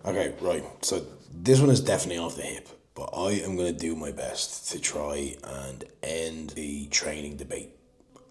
Okay, right. So this one is definitely off the hip, but I am going to do my best to try and end the training debate.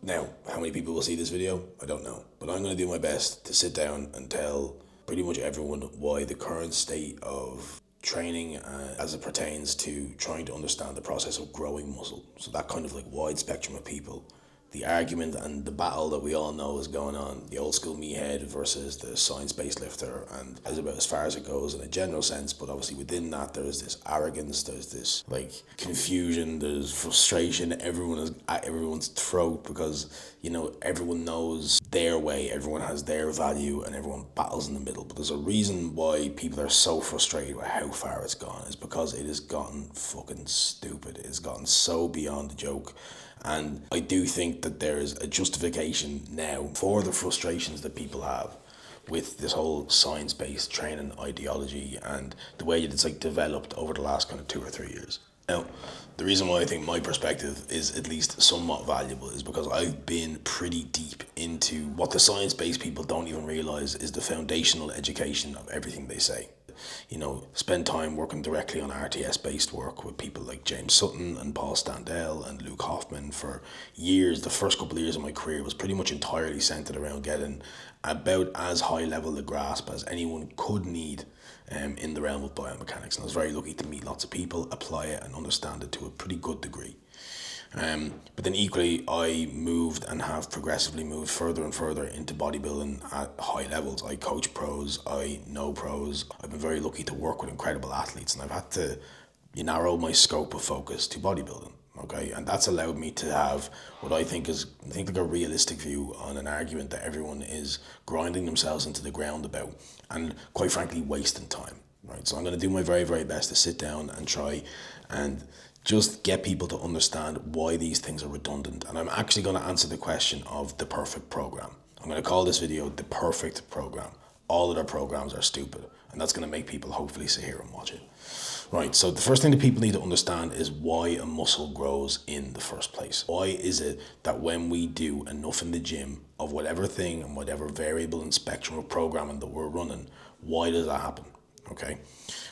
Now, how many people will see this video? I don't know. But I'm going to do my best to sit down and tell pretty much everyone why the current state of training as it pertains to trying to understand the process of growing muscle. So that kind of like wide spectrum of people, the argument and the battle that we all know is going on, the old school meathead versus the science-based lifter, and is about as far as it goes in a general sense. But obviously within that there's this arrogance, there's this like confusion, there's frustration. Everyone is at everyone's throat because everyone knows their way, everyone has their value, and everyone battles in the middle. But there's a reason why people are so frustrated with how far it's gone. Is because it has gotten fucking stupid. It has gotten so beyond the joke. And I do think that there is a justification now for the frustrations that people have with this whole science-based training ideology and the way that it's like developed over the last kind of 2 or 3 years. Now, the reason why I think my perspective is at least somewhat valuable is because I've been pretty deep into what the science-based people don't even realize is the foundational education of everything they say. Spend time working directly on RTS-based work with people like James Sutton and Paul Standell and Luke Hoffman for years. The first couple of years of my career was pretty much entirely centered around getting about as high level a grasp as anyone could need in the realm of biomechanics. And I was very lucky to meet lots of people, apply it and understand it to a pretty good degree. But then equally, I moved and have progressively moved further and further into bodybuilding at high levels. I coach pros, I know pros. I've been very lucky to work with incredible athletes, and I've had to narrow my scope of focus to bodybuilding. Okay, and that's allowed me to have what I think like a realistic view on an argument that everyone is grinding themselves into the ground about, and quite frankly, wasting time. Right, so I'm going to do my very, very best to sit down and try and just get people to understand why these things are redundant. And I'm actually going to answer the question of the perfect program. I'm going to call this video the perfect program. All other programs are stupid, and that's going to make people hopefully sit here and watch it. Right, so the first thing that people need to understand is why a muscle grows in the first place. Why is it that when we do enough in the gym of whatever thing and whatever variable and spectrum of programming that we're running, why does that happen? Okay,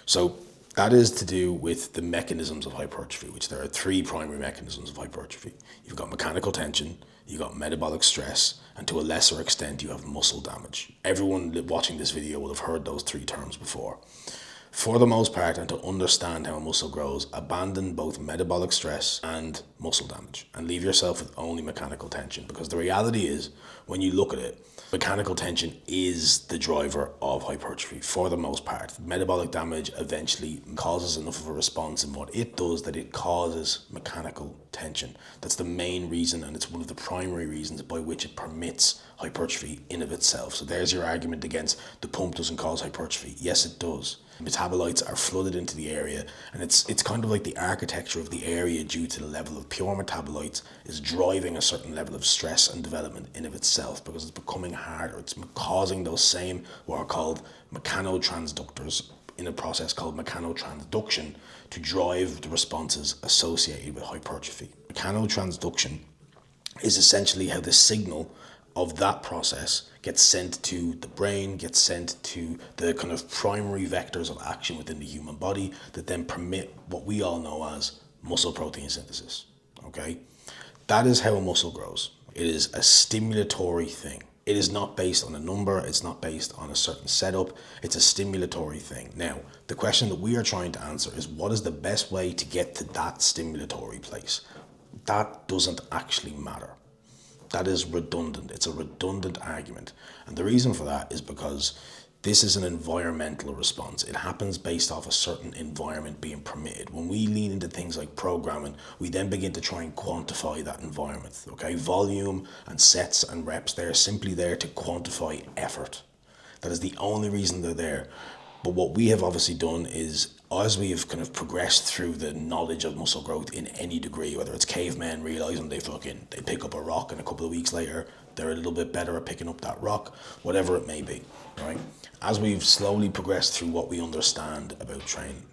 so that is to do with the mechanisms of hypertrophy, which there are three primary mechanisms of hypertrophy. You've got mechanical tension, you've got metabolic stress, and to a lesser extent, you have muscle damage. Everyone watching this video will have heard those three terms before. For the most part, and to understand how a muscle grows, abandon both metabolic stress and muscle damage and leave yourself with only mechanical tension, because the reality is, when you look at it, mechanical tension is the driver of hypertrophy for the most part. Metabolic damage eventually causes enough of a response in what it does that it causes mechanical tension. That's the main reason, and it's one of the primary reasons by which it permits hypertrophy in of itself. So there's your argument against the pump doesn't cause hypertrophy. Yes, it does. Metabolites are flooded into the area, and it's kind of like the architecture of the area due to the level of pure metabolites is driving a certain level of stress and development in of itself, because it's becoming harder. It's causing those same what are called mechanotransductors in a process called mechanotransduction to drive the responses associated with hypertrophy. Mechanotransduction is essentially how the signal of that process gets sent to the brain, gets sent to the kind of primary vectors of action within the human body that then permit what we all know as muscle protein synthesis. Okay? That is how a muscle grows. It is a stimulatory thing. It is not based on a number, it's not based on a certain setup, it's a stimulatory thing. Now, the question that we are trying to answer is, what is the best way to get to that stimulatory place? That doesn't actually matter. That is redundant. It's a redundant argument. And the reason for that is because this is an environmental response. It happens based off a certain environment being permitted. When we lean into things like programming, we then begin to try and quantify that environment. Okay, volume and sets and reps, they're simply there to quantify effort. That is the only reason they're there. But what we have obviously done is, as we have kind of progressed through the knowledge of muscle growth in any degree, whether it's cavemen realizing they pick up a rock and a couple of weeks later they're a little bit better at picking up that rock, whatever it may be, right? As we've slowly progressed through what we understand about training,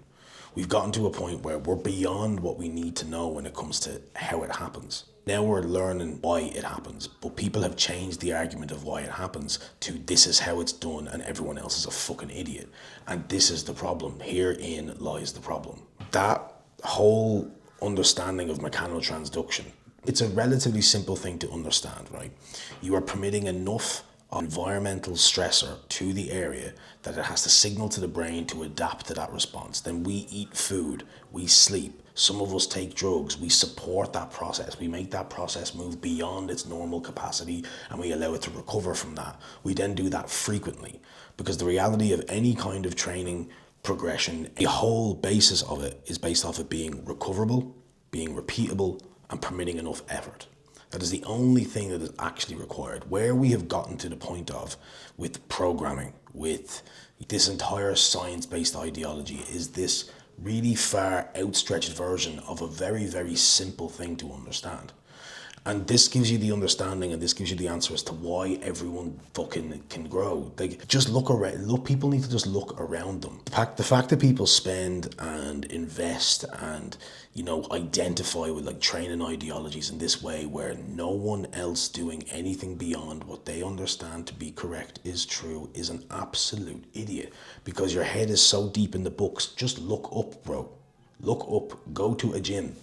We've gotten to a point where we're beyond what we need to know when it comes to how it happens. Now we're learning why it happens, but people have changed the argument of why it happens to this is how it's done and everyone else is a fucking idiot. And this is the problem. Herein lies the problem. That whole understanding of mechanical transduction, it's a relatively simple thing to understand, right? You are permitting enough environmental stressor to the area that it has to signal to the brain to adapt to that response. Then we eat food, we sleep, some of us take drugs, we support that process, we make that process move beyond its normal capacity and we allow it to recover from that. We then do that frequently because the reality of any kind of training progression, the whole basis of it is based off it being recoverable, being repeatable, and permitting enough effort. That is the only thing that is actually required. Where we have gotten to the point of with programming, with this entire science-based ideology, is this really far outstretched version of a very, very simple thing to understand. And this gives you the understanding and this gives you the answer as to why everyone fucking can grow. Like, just look around. Look, people need to just look around them. The fact that people spend and invest and, you know, identify with like training ideologies in this way where no one else doing anything beyond what they understand to be correct is true is an absolute idiot. Because your head is so deep in the books. Just look up, bro. Look up. Go to a gym.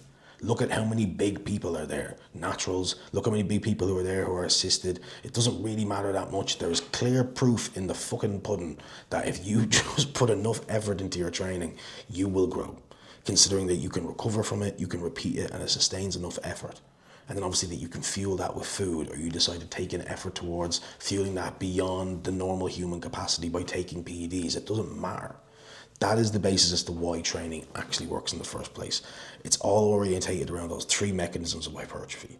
Look at how many big people are there. Naturals, look how many big people who are there who are assisted. It doesn't really matter that much. There is clear proof in the fucking pudding that if you just put enough effort into your training, you will grow. Considering that you can recover from it, you can repeat it, and it sustains enough effort. And then obviously that you can fuel that with food, or you decide to take an effort towards fueling that beyond the normal human capacity by taking PEDs. It doesn't matter. That is the basis as to why training actually works in the first place. It's all orientated around those three mechanisms of hypertrophy.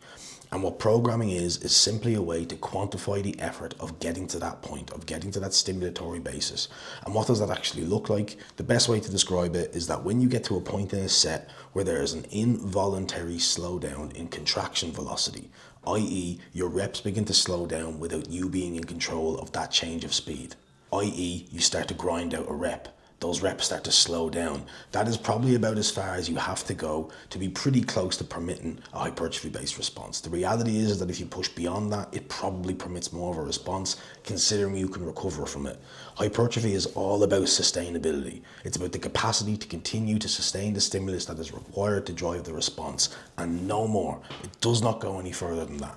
And what programming is simply a way to quantify the effort of getting to that point, of getting to that stimulatory basis. And what does that actually look like? The best way to describe it is that when you get to a point in a set where there is an involuntary slowdown in contraction velocity, i.e. your reps begin to slow down without you being in control of that change of speed, i.e. you start to grind out a rep. Those reps start to slow down. That is probably about as far as you have to go to be pretty close to permitting a hypertrophy-based response. The reality is that if you push beyond that, it probably permits more of a response, considering you can recover from it. Hypertrophy is all about sustainability. It's about the capacity to continue to sustain the stimulus that is required to drive the response, and no more. It does not go any further than that.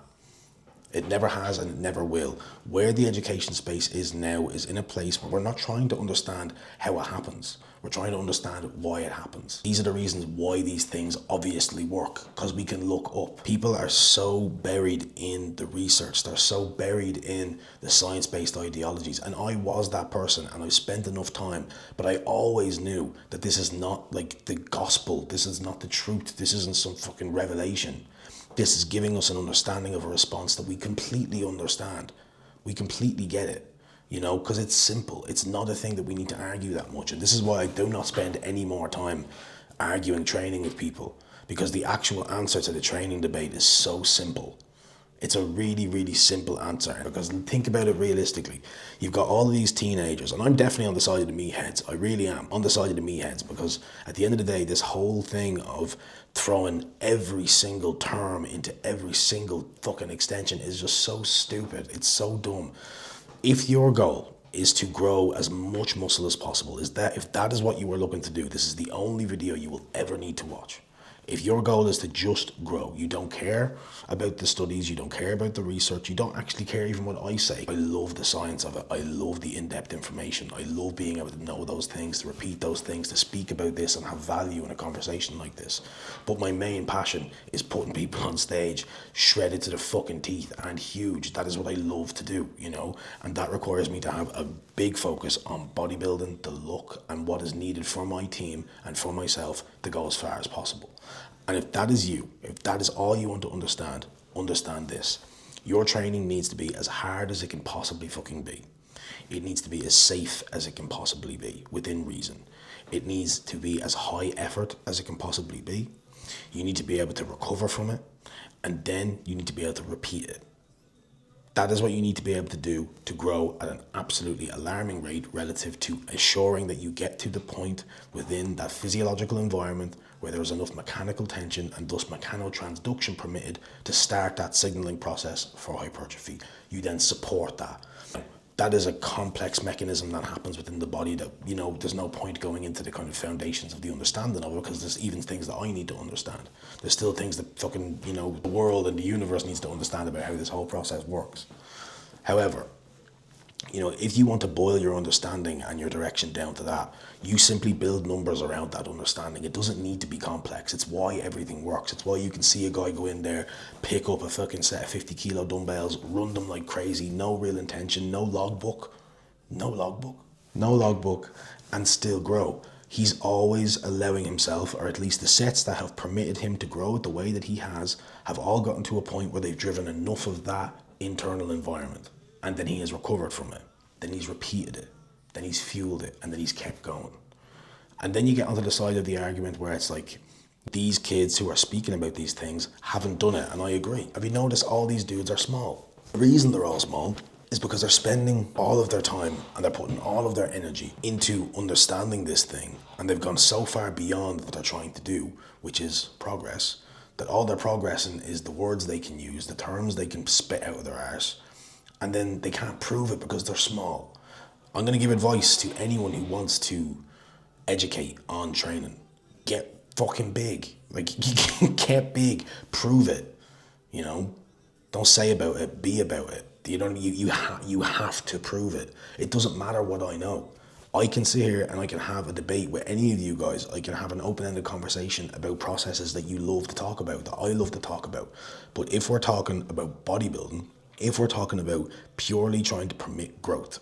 It never has and it never will. Where the education space is now is in a place where we're not trying to understand how it happens. We're trying to understand why it happens. These are the reasons why these things obviously work, because we can look up. People are so buried in the research. They're so buried in the science-based ideologies. And I was that person and I've spent enough time, but I always knew that this is not like the gospel. This is not the truth. This isn't some fucking revelation. This is giving us an understanding of a response that we completely understand. We completely get it, you know, because it's simple. It's not a thing that we need to argue that much. And this is why I do not spend any more time arguing training with people, because the actual answer to the training debate is so simple. It's a really, really simple answer, because think about it realistically. You've got all of these teenagers, and I'm definitely on the side of the meatheads. I really am on the side of the meatheads, because at the end of the day, this whole thing of throwing every single term into every single fucking extension is just so stupid. It's so dumb. If your goal is to grow as much muscle as possible, if that is what you are looking to do, this is the only video you will ever need to watch. If your goal is to just grow, you don't care about the studies, you don't care about the research, you don't actually care even what I say. I love the science of it. I love the in-depth information. I love being able to know those things, to repeat those things, to speak about this and have value in a conversation like this. But my main passion is putting people on stage, shredded to the fucking teeth and huge. That is what I love to do, you know, and that requires me to have a big focus on bodybuilding, the look, and what is needed for my team and for myself to go as far as possible. And if that is you, if that is all you want to understand this. Your training needs to be as hard as it can possibly fucking be. It needs to be as safe as it can possibly be, within reason. It needs to be as high effort as it can possibly be. You need to be able to recover from it, and then you need to be able to repeat it. That is what you need to be able to do to grow at an absolutely alarming rate relative to assuring that you get to the point within that physiological environment where there is enough mechanical tension and thus mechanotransduction permitted to start that signaling process for hypertrophy. You then support that. That is a complex mechanism that happens within the body that, there's no point going into the kind of foundations of the understanding of it, because there's even things that I need to understand. There's still things that fucking, the world and the universe needs to understand about how this whole process works. However, if you want to boil your understanding and your direction down to that, you simply build numbers around that understanding. It doesn't need to be complex. It's why everything works. It's why you can see a guy go in there, pick up a fucking set of 50 kilo dumbbells, run them like crazy, no real intention, no logbook, and still grow. He's always allowing himself, or at least the sets that have permitted him to grow the way that he have all gotten to a point where they've driven enough of that internal environment. And then he has recovered from it. Then he's repeated it. Then he's fueled it. And then he's kept going. And then you get onto the side of the argument where it's like, these kids who are speaking about these things haven't done it. And I agree. Have you noticed all these dudes are small? The reason they're all small is because they're spending all of their time and they're putting all of their energy into understanding this thing. And they've gone so far beyond what they're trying to do, which is progress, that all they're progressing is the words they can use, the terms they can spit out of their arse. And then they can't prove it because they're small. I'm going to give advice to anyone who wants to educate on training. Get fucking big. Like, get big. Prove it. Don't say about it. Be about it. You have to prove it. It doesn't matter what I know. I can sit here and I can have a debate with any of you guys. I can have an open-ended conversation about processes that you love to talk about, that I love to talk about. But if we're talking about bodybuilding, if we're talking about purely trying to permit growth,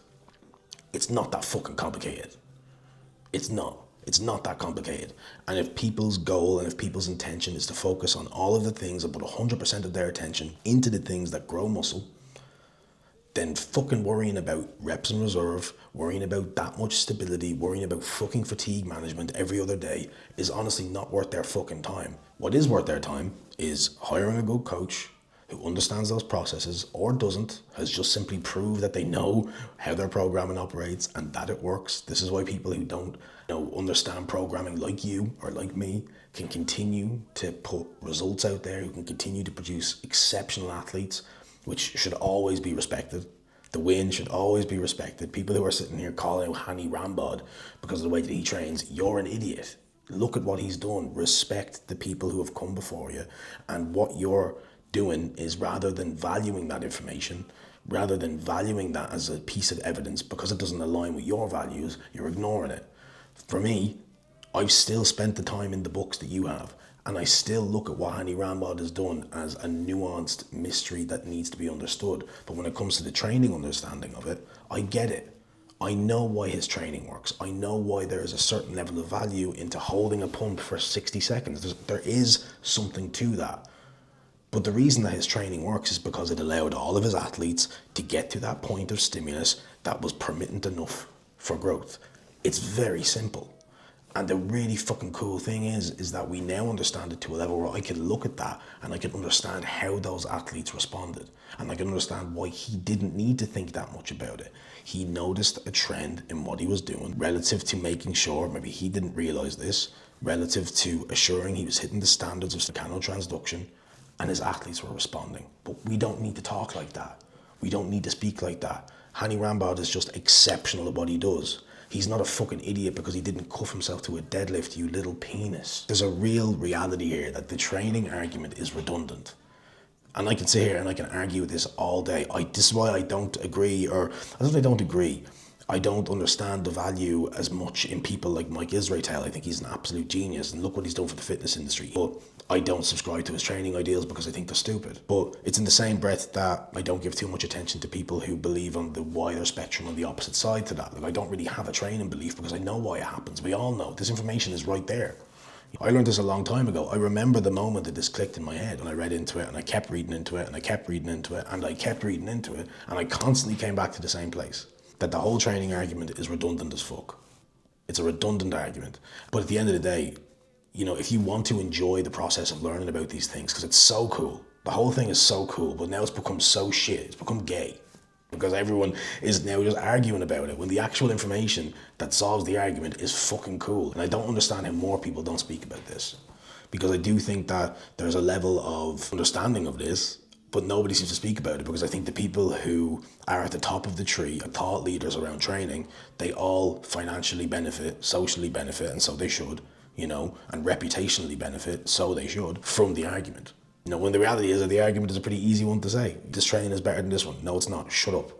it's not that fucking complicated. It's not. It's not that complicated. And if people's goal and if people's intention is to focus on all of the things and put 100% of their attention into the things that grow muscle, then fucking worrying about reps in reserve, worrying about that much stability, worrying about fucking fatigue management every other day is honestly not worth their fucking time. What is worth their time is hiring a good coach who understands those processes, or doesn't, has just simply proved that they know how their programming operates and that it works. This is why people who don't understand programming like you or like me can continue to put results out there, who can continue to produce exceptional athletes, which should always be respected. The win should always be respected. People who are sitting here calling out Hani Rambod because of the way that he trains, you're an idiot. Look at what he's done. Respect the people who have come before you, and what you're doing is, rather than valuing that information, rather than valuing that as a piece of evidence because it doesn't align with your values, you're ignoring it. For me, I've still spent the time in the books that you have, and I still look at what Hani Rambod has done as a nuanced mystery that needs to be understood. But when it comes to the training understanding of it, I get it. I know why his training works. I know why there is a certain level of value into holding a pump for 60 seconds. There is something to that. But the reason that his training works is because it allowed all of his athletes to get to that point of stimulus that was permittent enough for growth. It's very simple. And the really fucking cool thing is that we now understand it to a level where I can look at that and I can understand how those athletes responded. And I can understand why he didn't need to think that much about it. He noticed a trend in what he was doing relative to making sure, maybe he didn't realize this, relative to assuring he was hitting the standards of mechanotransduction, and his athletes were responding. But we don't need to talk like that. We don't need to speak like that. Hani Rambod is just exceptional at what he does. He's not a fucking idiot because he didn't cuff himself to a deadlift, you little penis. There's a real reality here that the training argument is redundant. And I can sit here and I can argue with this all day. This is why I don't agree, or I don't agree. I don't understand the value as much in people like Mike Israetel. I think he's an absolute genius, and look what he's done for the fitness industry. But I don't subscribe to his training ideals because I think they're stupid. But it's in the same breath that I don't give too much attention to people who believe on the wider spectrum on the opposite side to that. Like, I don't really have a training belief because I know why it happens. We all know. This information is right there. I learned this a long time ago. I remember the moment that this clicked in my head, and I read into it, and I kept reading into it, and I kept reading into it, and I kept reading into it, and I constantly came back to the same place. That the whole training argument is redundant as fuck. It's a redundant argument. But at the end of the day, if you want to enjoy the process of learning about these things, because it's so cool, The whole thing is so cool, but now it's become so shit. It's become gay. Because everyone is now just arguing about it when the actual information that solves the argument is fucking cool. And I don't understand how more people don't speak about this. Because I do think that there's a level of understanding of this, but nobody seems to speak about it, because I think the people who are at the top of the tree, thought leaders around training, they all financially benefit, socially benefit, and so they should, and reputationally benefit, so they should, from the argument. When the reality is that the argument is a pretty easy one to say. This training is better than this one. No, it's not. Shut up.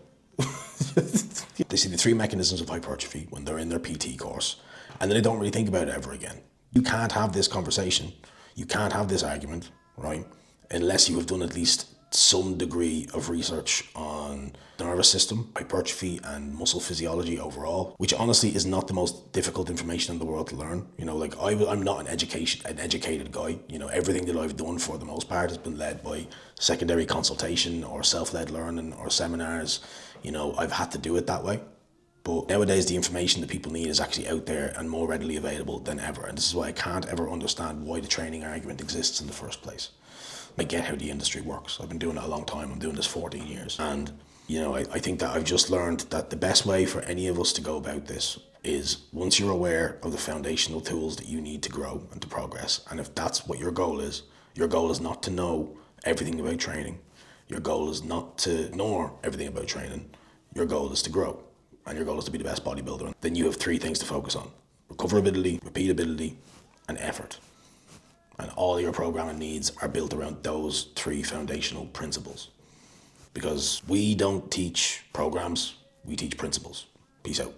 They see the 3 mechanisms of hypertrophy when they're in their PT course, and then they don't really think about it ever again. You can't have this conversation. You can't have this argument, right? Unless you have done at least some degree of research on the nervous system, hypertrophy, and muscle physiology overall, which honestly is not the most difficult information in the world to learn. I'm not an educated guy. Everything that I've done for the most part has been led by secondary consultation or self-led learning or seminars. I've had to do it that way. But nowadays, the information that people need is actually out there and more readily available than ever. And this is why I can't ever understand why the training argument exists in the first place. I get how the industry works. I've been doing it a long time. I'm doing this 14 years. And, I think that I've just learned that the best way for any of us to go about this is, once you're aware of the foundational tools that you need to grow and to progress, and if that's what your goal is not to know everything about training. Your goal is not to ignore everything about training. Your goal is to grow. And your goal is to be the best bodybuilder. Then you have 3 things to focus on: recoverability, repeatability, and effort. And all your programming needs are built around those 3 foundational principles. Because we don't teach programs, we teach principles. Peace out.